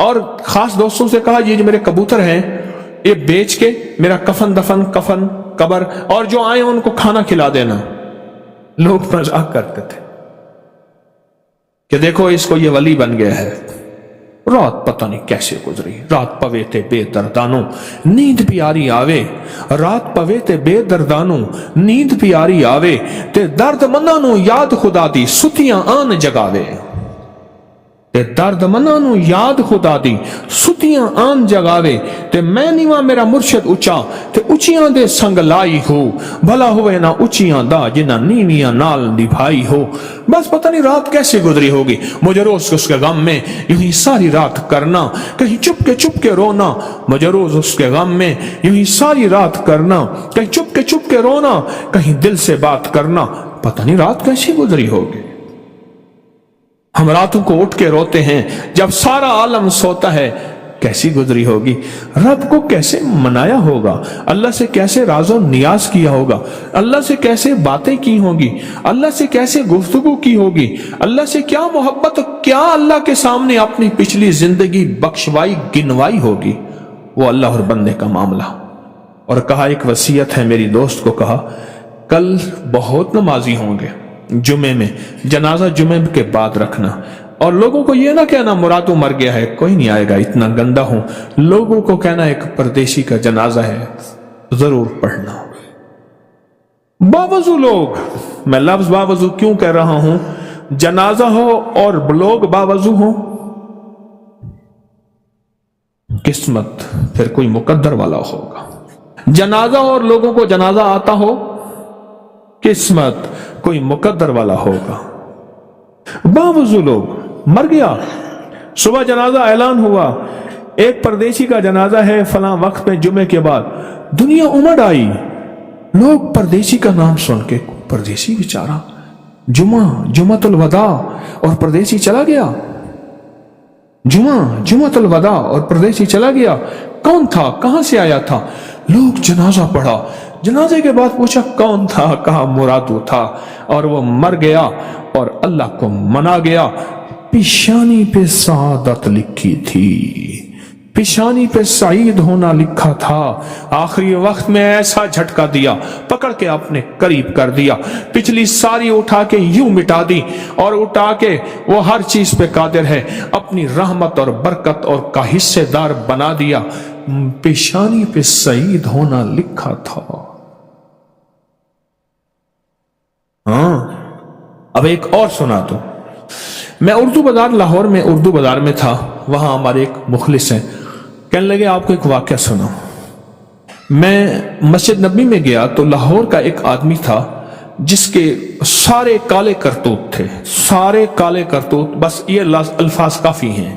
اور خاص دوستوں سے کہا یہ جو میرے کبوتر ہیں یہ بیچ کے میرا کفن دفن کفن قبر اور جو آئے ان کو کھانا کھلا دینا. لوگ مذاق کرتے تھے کہ دیکھو اس کو یہ ولی بن گیا ہے. رات پتہ نہیں کیسے گزری. رات پوے تے بے دردانوں نیند پیاری آوے. رات پوے تے بے دردانوں نیند پیاری آوے تے درد منانوں یاد خدا دی ستیاں آن جگاوے. تے درد منانوں یاد خدا دی ستیاں آن جگاوے تے میں نیواں میرا مرشد اچا تے اچیاں دے سنگ لائی ہو. بھلا ہوئے نہ اچیاں دا جنہ نیویاں نال نبھائی ہو. بس پتہ نہیں رات کیسے گزری ہوگی. مجھے روز اس کے غم میں یوں ہی ساری رات کرنا کہیں چپ کے رونا. مجھے روز اس کے غم میں یوں ہی ساری رات کرنا کہیں چپ کے رونا کہیں دل سے بات کرنا. پتہ نہیں رات کیسے گزری ہوگی. ہم راتوں کو اٹھ کے روتے ہیں جب سارا عالم سوتا ہے. کیسی گزری ہوگی. رب کو کیسے منایا ہوگا. اللہ سے کیسے راز و نیاز کیا ہوگا. اللہ سے کیسے باتیں کی ہوگی. اللہ سے کیسے گفتگو کی ہوگی. اللہ سے کیا محبت کیا اللہ کے سامنے اپنی پچھلی زندگی بخشوائی گنوائی ہوگی. وہ اللہ اور بندے کا معاملہ. اور کہا ایک وصیت ہے میری دوست کو کہا کل بہت نمازی ہوں گے جمعے میں. جنازہ جمعے کے بعد رکھنا اور لوگوں کو یہ نہ کہنا مرادو مر گیا ہے کوئی نہیں آئے گا اتنا گندا ہوں. لوگوں کو کہنا ایک پردیسی کا جنازہ ہے ضرور پڑھنا. باوضو لوگ. میں لفظ باوضو کیوں کہہ رہا ہوں. جنازہ ہو اور لوگ باوضو ہو قسمت پھر کوئی مقدر والا ہوگا. جنازہ اور لوگوں کو جنازہ آتا ہو قسمت کوئی مقدر والا ہوگا. باوضو لوگ. مر گیا صبح جنازہ اعلان ہوا ایک پردیسی کا جنازہ ہے فلاں وقت میں جمعے کے بعد. دنیا امڑ آئی. لوگ پردیسی کا نام سن کے پردیسی بیچارہ جمعۃ الوداع اور پردیسی چلا گیا. جمعۃ الوداع اور پردیسی چلا گیا. کون تھا کہاں سے آیا تھا. لوگ جنازہ پڑھا. جنازے کے بعد پوچھا کون تھا. کہا مرادو تھا اور وہ مر گیا اور اللہ کو منا گیا. پیشانی پہ سعادت لکھی تھی. پیشانی پہ سعید ہونا لکھا تھا. آخری وقت میں ایسا جھٹکا دیا پکڑ کے اپنے قریب کر دیا. پچھلی ساری اٹھا کے یوں مٹا دی اور اٹھا کے وہ ہر چیز پہ قادر ہے اپنی رحمت اور برکت اور کا حصے دار بنا دیا. پیشانی پہ سعید ہونا لکھا تھا. ہاں اب ایک اور سنا تو. میں اردو بازار لاہور میں اردو بازار میں تھا. وہاں ہمارے ایک مخلص ہیں کہنے لگے آپ کو ایک واقعہ سنا. میں مسجد نبی میں گیا تو لاہور کا ایک آدمی تھا جس کے سارے کالے کرتوت تھے. سارے کالے کرتوت. بس یہ الفاظ کافی ہیں.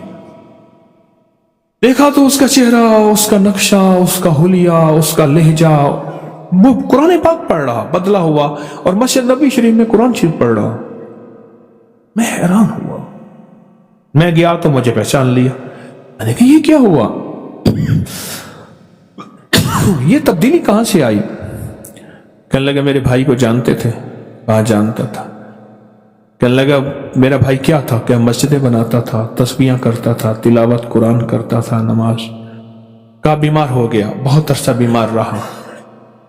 دیکھا تو اس کا چہرہ اس کا نقشہ اس کا حلیہ اس کا لہجہ. وہ قرآن پاک پڑھ رہا بدلا ہوا اور مسجد نبی شریف میں قرآن شریف پڑھ رہا. میں حیران ہوا. میں گیا تو مجھے پہچان لیا. میں نے کہا یہ کیا ہوا. یہ تبدیلی کہاں سے آئی. کہنے لگا میرے بھائی کو جانتے تھے. کہاں جانتا تھا. کہنے لگا میرا بھائی کیا تھا کہ مسجدیں بناتا تھا تسبیحاں کرتا تھا تلاوت قرآن کرتا تھا نماز. کہا بیمار ہو گیا بہت عرصہ بیمار رہا.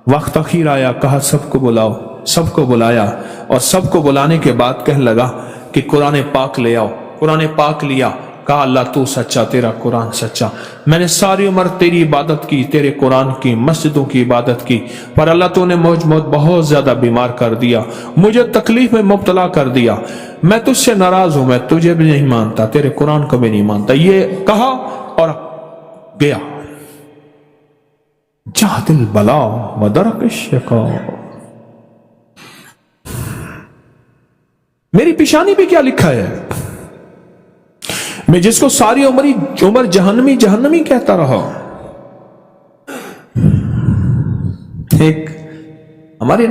وقت اخیر آیا کہا سب کو بلاؤ. سب کو بلایا اور سب کو بلانے کے بعد کہنے لگا کہ قرآن پاک لے آؤ. قرآن پاک لیا. کہا اللہ تو سچا تیرا قرآن سچا. میں نے ساری عمر تیری عبادت کی تیرے قرآن کی مسجدوں کی عبادت کی پر اللہ تو نے مجھ بہت زیادہ بیمار کر دیا. مجھے تکلیف میں مبتلا کر دیا. میں تجھ سے ناراض ہوں. میں تجھے بھی نہیں مانتا تیرے قرآن کو بھی نہیں مانتا. یہ کہا اور گیا. جہد البلا ودرک الشقاء. میری پیشانی پہ کیا لکھا ہے. میں جس کو ساری عمر جہنمی کہتا رہا. ایک ہمارے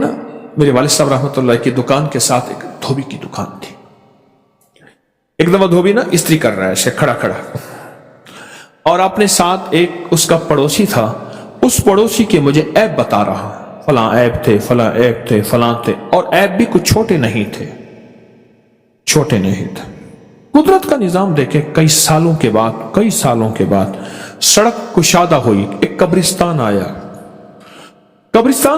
میرے والد صاحب رحمۃ اللہ کی دکان کے ساتھ ایک دھوبی کی دکان تھی. ایک دفعہ دھوبی استری کر رہا ہے ایسے کھڑا اور اپنے ساتھ ایک اس کا پڑوسی تھا. اس پڑوسی کے مجھے عیب بتا رہا. فلاں عیب تھے فلاں عیب تھے فلاں تھے اور عیب بھی کچھ چھوٹے نہیں تھے. قدرت کا نظام دیکھیں، کئی سالوں کے بعد سڑک کشادہ ہوئی، ایک قبرستان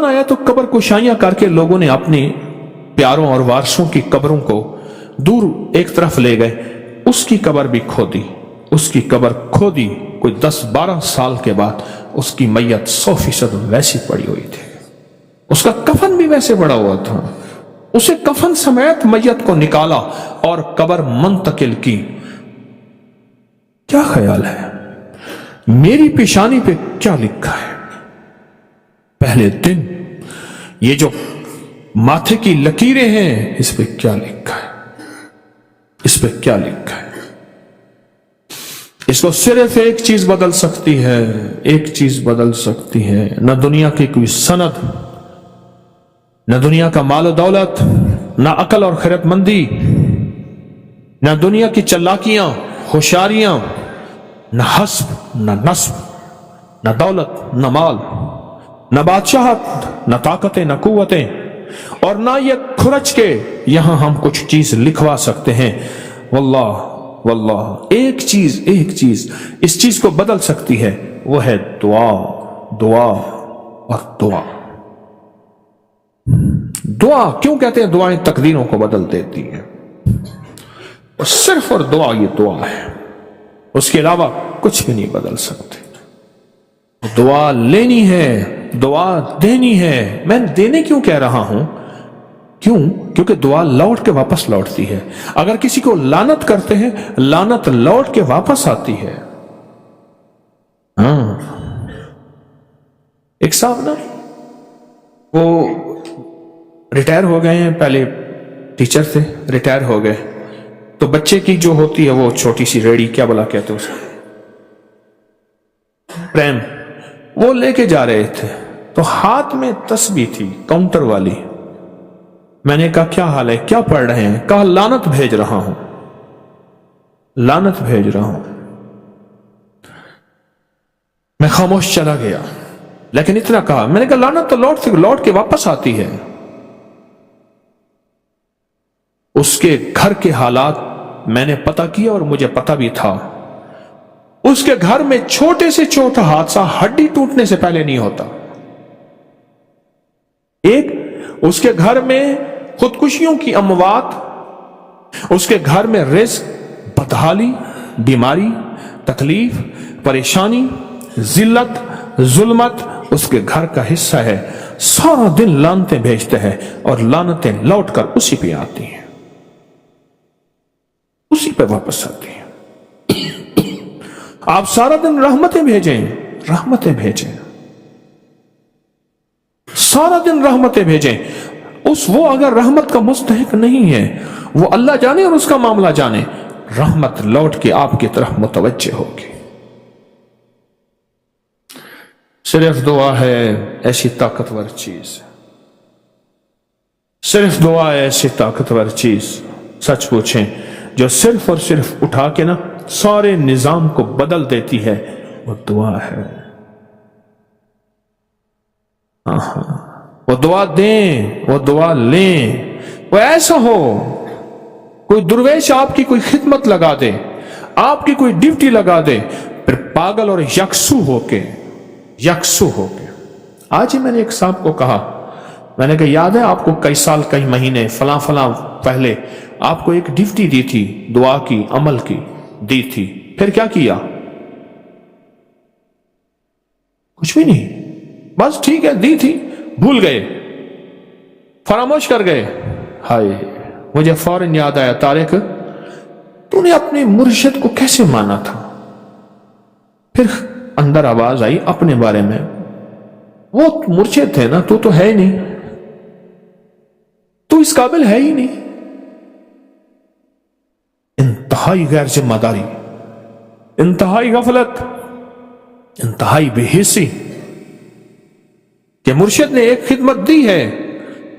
آیا تو قبر کشائیاں کر کے لوگوں نے اپنے پیاروں اور وارثوں کی قبروں کو دور ایک طرف لے گئے، اس کی قبر بھی کھودی، کوئی 10-12 سال کے بعد اس کی میت 100% ویسی پڑی ہوئی تھی، اس کا کفن بھی ویسے پڑا ہوا تھا، اسے کفن سمیت میت کو نکالا اور قبر منتقل کی۔ کیا خیال ہے میری پیشانی پہ کیا لکھا ہے؟ پہلے دن یہ جو ماتھے کی لکیریں ہیں، اس پہ کیا لکھا ہے؟ اس کو صرف ایک چیز بدل سکتی ہے، نہ دنیا کی کوئی سند، نہ دنیا کا مال و دولت، نہ عقل اور خیرت مندی، نہ دنیا کی چلاکیاں، ہوشیاریاں، نہ حسب، نہ نسب، نہ دولت، نہ مال، نہ بادشاہت، نہ طاقتیں، نہ قوتیں، اور نہ یہ کھرچ کے یہاں ہم کچھ چیز لکھوا سکتے ہیں۔ واللہ ایک چیز اس چیز کو بدل سکتی ہے، وہ ہے دعا اور دعا۔ دعا کیوں کہتے ہیں دعائیں تقدیروں کو بدل دیتی ہیں؟ اور صرف اور دعا، یہ دعا ہے، اس کے علاوہ کچھ بھی نہیں بدل سکتے۔ دعا لینی ہے، دعا دینی ہے۔ میں دینے کیوں کہہ رہا ہوں؟ کیونکہ دعا لوٹ کے واپس لوٹتی ہے۔ اگر کسی کو لعنت کرتے ہیں، لعنت لوٹ کے واپس آتی ہے۔ ایک صاحب نا، وہ ریٹائر ہو گئے ہیں، پہلے ٹیچر تھے، ریٹائر ہو گئے، تو بچے کی جو ہوتی ہے وہ چھوٹی سی ریڑی، کیا بلا کہتے ہیں اسے، پریم، وہ لے کے جا رہے تھے، تو ہاتھ میں تسبیح تھی کاؤنٹر والی۔ میں نے کہا کیا حال ہے، کیا پڑھ رہے ہیں؟ کہا لعنت بھیج رہا ہوں۔ میں خاموش چلا گیا، لیکن اتنا کہا، میں نے کہا لعنت تو لوٹ کے واپس آتی ہے۔ اس کے گھر کے حالات میں نے پتہ کیا، اور مجھے پتہ بھی تھا اس کے گھر میں چھوٹے سے چھوٹا حادثہ ہڈی ٹوٹنے سے پہلے نہیں ہوتا۔ ایک، اس کے گھر میں خودکشیوں کی اموات، اس کے گھر میں رزق، بدحالی، بیماری، تکلیف، پریشانی، ذلت، ظلمت اس کے گھر کا حصہ ہے۔ سارا دن لعنتیں بھیجتے ہیں، اور لعنتیں لوٹ کر اسی پہ آتی ہیں، اسی پہ واپس آتی ہیں۔ آپ سارا دن رحمتیں بھیجیں، سارا دن رحمتیں بھیجیں۔ وہ اگر رحمت کا مستحق نہیں ہے، وہ اللہ جانے اور اس کا معاملہ جانے، رحمت لوٹ کے آپ کی طرف متوجہ ہوگی۔ صرف دعا ہے ایسی طاقتور چیز، سچ پوچھیں، جو صرف اور صرف اٹھا کے نا سارے نظام کو بدل دیتی ہے، وہ دعا ہے۔ وہ دعا دیں، وہ دعا لیں۔ وہ ایسا ہو، کوئی درویش آپ کی کوئی خدمت لگا دے، آپ کی کوئی ڈیوٹی لگا دے، پھر پاگل اور یکسو ہو کے آج ہی میں نے ایک صاحب کو کہا، میں نے کہا یاد ہے آپ کو کئی سال، کئی مہینے، فلاں پہلے آپ کو ایک ڈیوٹی دی تھی، دعا کی، عمل کی دی تھی، پھر کیا کیا؟ کچھ بھی نہیں، بس ٹھیک ہے دی تھی، بھول گئے، فراموش کر گئے۔ ہائے، مجھے فوراً یاد آیا، طارق تو نے اپنے مرشد کو کیسے مانا تھا؟ پھر اندر آواز آئی اپنے بارے میں، وہ مرشد تھے نا، تو ہے نہیں، تو اس قابل ہے ہی نہیں۔ انتہائی غیر ذمہ داری، انتہائی غفلت، انتہائی بے حسی کہ مرشد نے ایک خدمت دی ہے،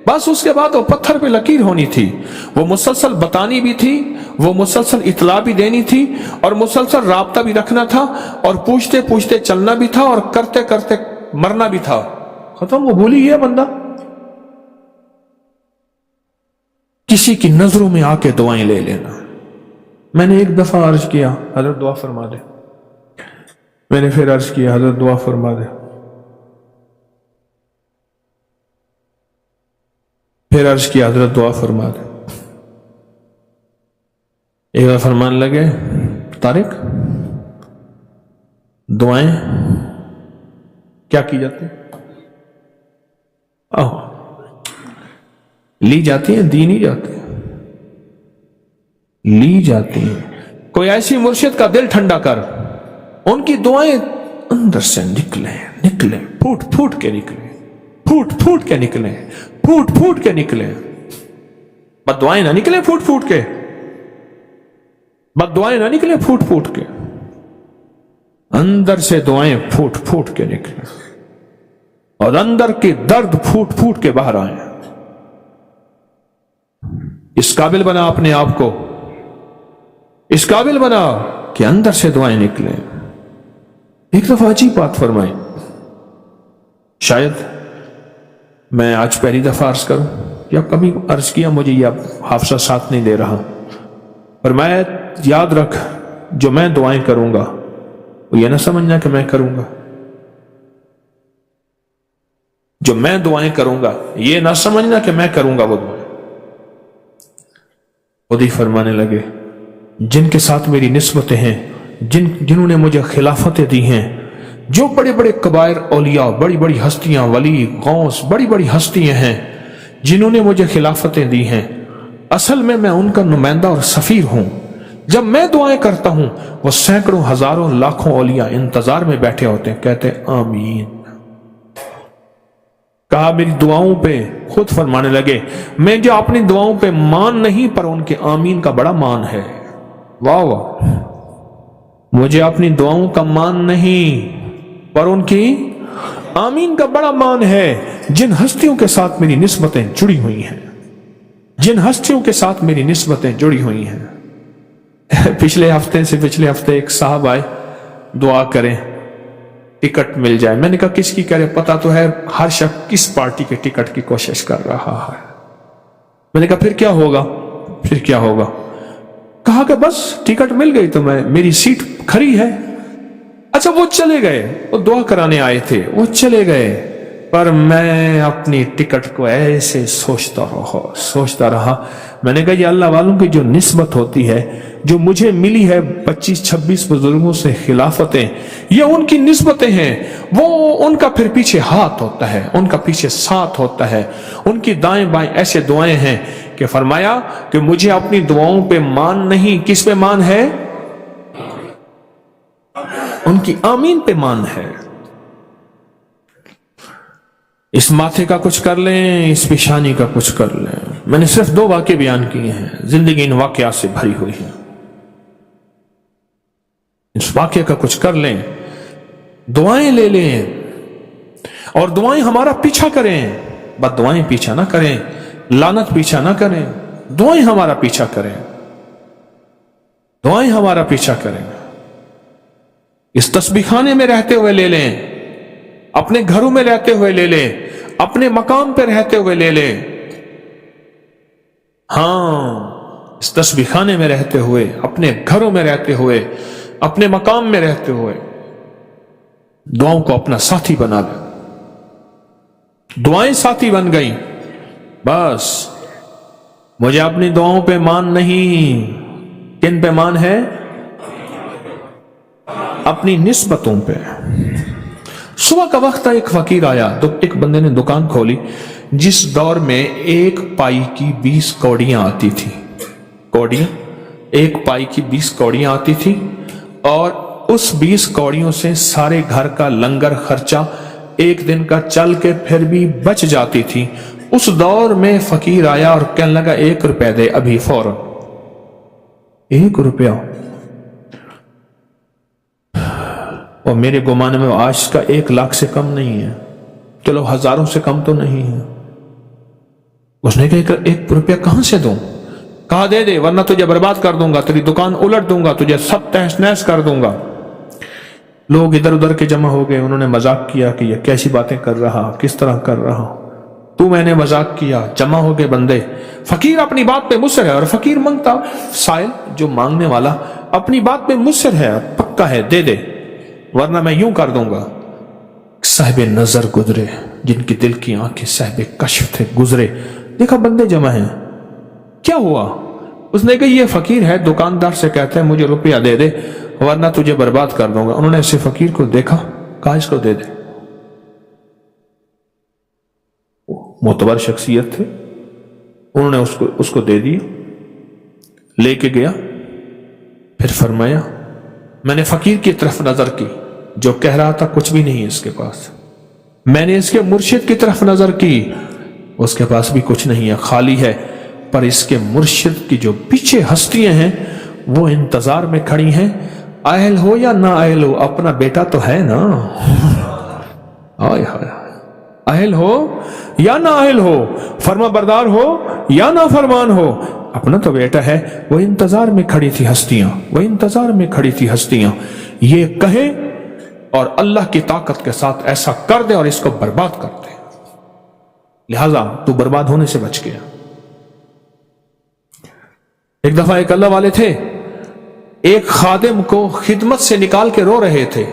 بس اس کے بعد وہ پتھر پہ لکیر ہونی تھی، وہ مسلسل بتانی بھی تھی، وہ مسلسل اطلاع بھی دینی تھی، اور مسلسل رابطہ بھی رکھنا تھا، اور پوچھتے پوچھتے چلنا بھی تھا، اور کرتے کرتے مرنا بھی تھا۔ ختم، وہ بھول ہی گیا بندہ۔ کسی کی نظروں میں آ کے دعائیں لے لینا۔ میں نے ایک دفعہ عرض کیا حضرت دعا فرما دے، میں نے پھر عرض کیا حضرت دعا فرما دے، پھر عرض کیا حضرت دعا فرما دے۔ ایک بار فرمان لگے طارق دعائیں کیا کی جاتی لی جاتی ہیں، دی نہیں جاتی، لی جاتی ہیں۔ کوئی ایسی مرشد کا دل ٹھنڈا کر، ان کی دعائیں اندر سے نکلیں پھوٹ پھوٹ کے نکلیں، پھوٹ پھوٹ کے نکلیں، پھوٹ پھوٹ کے نکلیں۔ بد دعائیں نہ نکلیں پھوٹ پھوٹ کے، بد دعائیں نہ نکلیں پھوٹ پھوٹ کے، اندر سے دعائیں پھوٹ پھوٹ کے نکلیں اور اندر کے درد پھوٹ پھوٹ کے باہر آئیں۔ اس قابل بنا اپنے آپ کو، اس قابل بنا کہ اندر سے دعائیں نکلیں۔ ایک دفعہ عجیب بات فرمائی، شاید میں آج پہلی دفعہ عرض کروں یا کبھی عرض کیا، مجھے یہ حافظہ ساتھ نہیں دے رہا، فرمایا یاد رکھ جو میں دعائیں کروں گا وہ یہ نہ سمجھنا کہ میں کروں گا، جو میں دعائیں کروں گا یہ نہ سمجھنا کہ میں کروں گا وہ دعائیں۔ خود ہی فرمانے لگے جن کے ساتھ میری نسبتیں ہیں، جنہوں نے مجھے خلافتیں دی ہیں، جو بڑے بڑے کبائر اولیاء، بڑی بڑی ہستیاں، ولی غوث، بڑی بڑی ہستیاں ہیں جنہوں نے مجھے خلافتیں دی ہیں، اصل میں ان کا نمائندہ اور سفیر ہوں۔ جب میں دعائیں کرتا ہوں وہ سینکڑوں ہزاروں لاکھوں اولیاء انتظار میں بیٹھے ہوتے ہیں، کہتے ہیں آمین۔ کہا میری دعاؤں پہ، خود فرمانے لگے میں جو اپنی دعاؤں پہ مان نہیں پر ان کے آمین کا بڑا مان ہے۔ واہ واہ، مجھے اپنی دعاؤں کا مان نہیں پر ان کی آمین کا بڑا مان ہے۔ جن ہستیوں کے ساتھ میری نسبتیں جڑی ہوئی ہیں، جن ہستیوں کے ساتھ میری نسبتیں جڑی ہوئی ہیں۔ پچھلے ہفتے ایک صاحب آئے دعا کریں ٹکٹ مل جائے۔ میں نے کہا کس کی کرے، پتا تو ہے ہر شخص کس پارٹی کے ٹکٹ کی کوشش کر رہا ہے۔ میں نے کہا پھر کیا ہوگا، پھر کیا ہوگا؟ کہا کہ بس ٹکٹ مل گئی تو میری سیٹ کھری ہے۔ اچھا وہ چلے گئے، وہ دعا کرانے آئے تھے، وہ چلے گئے، پر میں اپنی ٹکٹ کو ایسے سوچتا رہا۔ میں نے کہا یہ اللہ والوں کی جو نسبت ہوتی ہے، جو مجھے ملی ہے 25-26 بزرگوں سے خلافتیں، یہ ان کی نسبتیں ہیں، وہ ان کا پھر پیچھے ہاتھ ہوتا ہے، ان کا پیچھے ساتھ ہوتا ہے، ان کی دائیں بائیں ایسے دعائیں ہیں کہ فرمایا کہ مجھے اپنی دعاؤں پہ مان نہیں، کس پہ مان ہے؟ ان کی آمین پہ مان ہے۔ اس ماتھے کا کچھ کر لیں، اس پیشانی کا کچھ کر لیں۔ میں نے صرف 2 واقعے بیان کیے ہیں، زندگی ان واقعات سے بھری ہوئی ہے۔ اس واقعے کا کچھ کر لیں، دعائیں لے لیں اور دعائیں ہمارا پیچھا کریں، بد دعائیں پیچھا نہ کریں، لعنت پیچھا نہ کریں، دعائیں ہمارا پیچھا کریں، دعائیں ہمارا پیچھا کریں۔ اس تسبیح خانے میں رہتے ہوئے لے لیں، اپنے گھروں میں رہتے ہوئے لے لیں، اپنے مقام پہ رہتے ہوئے لے لیں۔ ہاں، اس تسبیح خانے میں رہتے ہوئے، اپنے گھروں میں رہتے ہوئے، اپنے مقام میں رہتے ہوئے دعاؤں کو اپنا ساتھی بنا لیں۔ دعائیں ساتھی بن گئی، بس مجھے اپنی دعاؤں پہ مان نہیں، کن پہ مان ہے؟ اپنی نسبتوں پہ۔ صبح کا وقت تھا، ایک فقیر آیا، ایک بندے نے دکان کھولی جس دور میں 1 پائی کی 20 کوڑیاں آتی تھی، کوڑیاں 1 پائی کی 20 کوڑیاں آتی تھی، اور اس 20 کوڑیوں سے سارے گھر کا لنگر خرچہ ایک دن کا چل کے پھر بھی بچ جاتی تھی۔ اس دور میں فقیر آیا اور کہنے لگا 1 روپے دے ابھی فوراً، 1 روپیہ، اور میرے گمان میں آج کا 1 لاکھ سے کم نہیں ہے، چلو ہزاروں سے کم تو نہیں ہے۔ اس نے کہا 1 روپیہ کہاں سے دوں؟ کہا دے دے ورنہ تجھے برباد کر دوں گا، تیری دکان الٹ دوں گا، تجھے سب تہس نہس کر دوں گا۔ لوگ ادھر ادھر کے جمع ہو گئے، انہوں نے مذاق کیا کہ یہ کیسی باتیں کر رہا، کس طرح کر رہا۔ تو میں نے مذاق کیا, جمع ہو گئے بندے. فقیر اپنی بات پہ مصر ہے, اور فقیر مانگتا, سائل جو مانگنے والا اپنی بات پہ مصر ہے, پکا ہے دے دے ورنہ میں یوں کر دوں گا. صاحب نظر گزرے, جن کی دل کی آنکھیں صاحب کشف تھے, گزرے, دیکھا بندے جمع ہیں. کیا ہوا؟ اس نے کہا یہ فقیر ہے, دکاندار سے کہتا ہے مجھے روپیہ دے دے ورنہ تجھے برباد کر دوں گا. انہوں نے اسے فقیر کو دیکھا, کہا اس کو دے دے. معتبر شخصیت تھے, انہوں نے اس کو دے دیا, لے کے گیا. پھر فرمایا میں نے فقیر کی طرف نظر کی, جو کہہ رہا تھا کچھ بھی نہیں اس کے پاس. میں نے اس کے مرشد کی طرف نظر کی, اس کے پاس بھی کچھ نہیں ہے, خالی ہے. پر اس کے مرشد کی جو پیچھے ہستیاں ہیں وہ انتظار میں کھڑی ہیں, اہل ہو یا نہ اہل ہو, اپنا بیٹا تو ہے نا. اہل ہو یا نہ اہل ہو, فرما بردار ہو یا نہ فرمان ہو, اپنا تو بیٹا ہے. وہ انتظار میں کھڑی تھی ہستیاں, وہ انتظار میں کھڑی تھی ہستیاں. یہ کہیں اور اللہ کی طاقت کے ساتھ ایسا کر دے اور اس کو برباد کر دے. لہذا تو برباد ہونے سے بچ گیا. ایک دفعہ ایک اللہ والے تھے, ایک خادم کو خدمت سے نکال کے رو رہے تھے.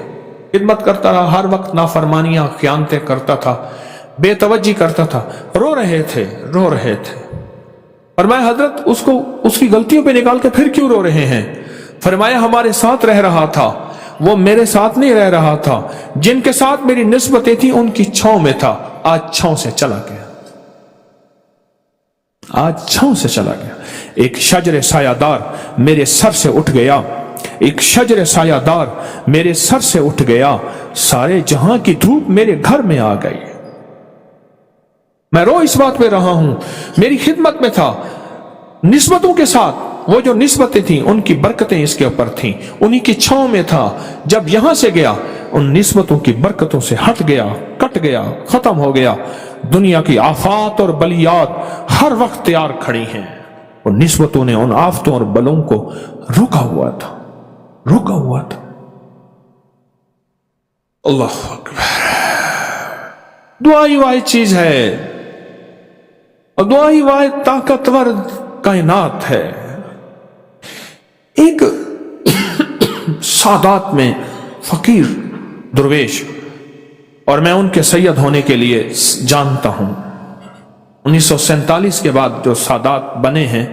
خدمت کرتا رہا, ہر وقت نافرمانیاں خیانتیں کرتا تھا, بے توجہی کرتا تھا, رو رہے تھے. فرمایا حضرت اس کی غلطیوں پہ نکال کے پھر کیوں رو رہے ہیں؟ فرمایا ہمارے ساتھ رہ رہا تھا, وہ میرے ساتھ نہیں رہ رہا تھا. جن کے ساتھ میری نسبتیں تھیں ان کی چھاؤں میں تھا, آج چھاؤں سے چلا گیا. آج چھاؤں سے چلا گیا. ایک شجر سایہ دار میرے سر سے اٹھ گیا, ایک شجر سایہ دار میرے سر سے اٹھ گیا. سارے جہاں کی دھوپ میرے گھر میں آ گئی. میں رو اس بات پہ رہا ہوں, میری خدمت میں تھا نسبتوں کے ساتھ, وہ جو نسبتیں تھیں ان کی برکتیں اس کے اوپر تھیں, انہی کی چھاؤں میں تھا. جب یہاں سے گیا ان نسبتوں کی برکتوں سے ہٹ گیا, کٹ گیا, ختم ہو گیا. دنیا کی آفات اور بلیات ہر وقت تیار کھڑی ہیں, اور نسبتوں نے ان آفتوں اور بلوں کو روکا ہوا تھا. اللہ اکبر. دعا ہی واحد چیز ہے, اور دعا ہی واحد طاقتور کائنات ہے. ایک سادات میں فقیر درویش, اور میں ان کے سید ہونے کے لیے جانتا ہوں, 1947 کے بعد جو سادات بنے ہیں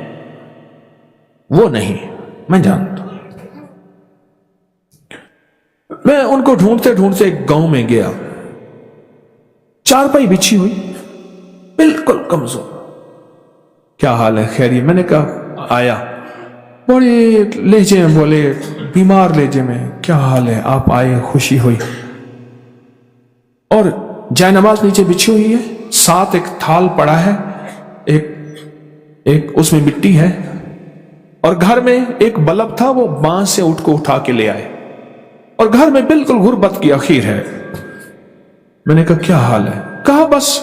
وہ نہیں, میں جانتا ہوں. میں ان کو ڈھونڈتے ڈھونڈتے ایک گاؤں میں گیا, چارپائی بچھی ہوئی, بالکل کمزور. کیا حال ہے, خیریت؟ میں نے کہا آیا. بڑے لہجے میں بولے, بیمار لہجے میں, کیا حال ہے, آپ آئے, خوشی ہوئی. اور جائے نماز نیچے بچھی ہوئی ہے, ساتھ ایک تھال پڑا ہے, ایک اس میں مٹی ہے, اور گھر میں ایک بلب تھا, وہ بانس سے اٹھا کے لے آئے, اور گھر میں بالکل غربت کی اخیر ہے. میں نے کہا کیا حال ہے؟ کہا بس